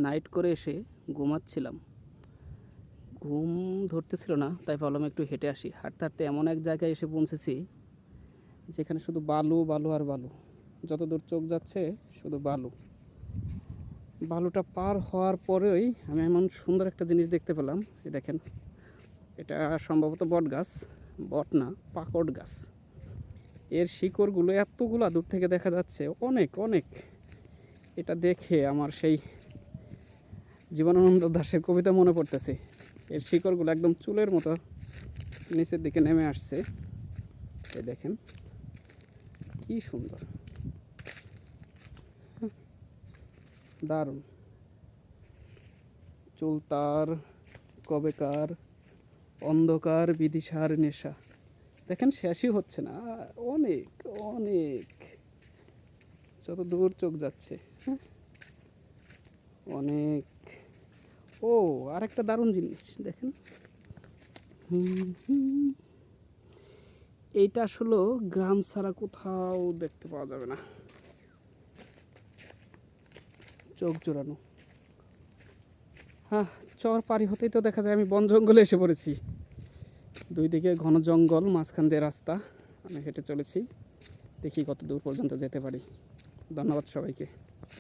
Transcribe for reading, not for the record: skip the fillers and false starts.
Night করে এসে ঘুমাচ্ছিলাম, ঘুম ধরতেছিল না, তাই ভাবলাম একটু হেঁটে আসি। হাঁটতে হাঁটতে এমন এক জায়গায় এসে পৌঁছেছি যেখানে শুধু বালু বালু আর বালু, যত দূর চোখ যাচ্ছে শুধু বালু। বালুটা পার হওয়ার পরেই আমি এমন সুন্দর একটা জিনিস দেখতে পেলাম। এই দেখেন, এটা সম্ভবত বট গাছ, বট না, পাকড় গাছ। এর শিকড়গুলো এতগুলা দূর থেকে দেখা যাচ্ছে, অনেক অনেক। এটা দেখে আমার সেই জীবনানন্দ দাশের কবিতা মনে পড়তেছে। এর শিকড়গুলো একদম চুলের মতো নিচের দিকে নেমে আসছে। এই দেখেন কি সুন্দর, দারুণ। চুল তার কবেকার, অন্ধকার বিদিশার নেশা। দেখেন শেষই হচ্ছে না, অনেক অনেক, যত দূর চোখ যাচ্ছে। অনেক। ও, আরেকটা দারুণ জিনিস দেখেন, এইটা আসলে গ্রাম ছাড়া কোথাও দেখতে পাওয়া যাবে না। চোখ জোড়ানো। হ্যাঁ, চর পাড়ি হতেই তো দেখা যায় আমি বন জঙ্গলে এসে পড়েছি। দুই দিকে ঘন জঙ্গল, মাঝখান দিয়ে রাস্তা। আমি হেঁটে চলেছি, দেখি কত দূর পর্যন্ত যেতে পারি। ধন্যবাদ সবাইকে।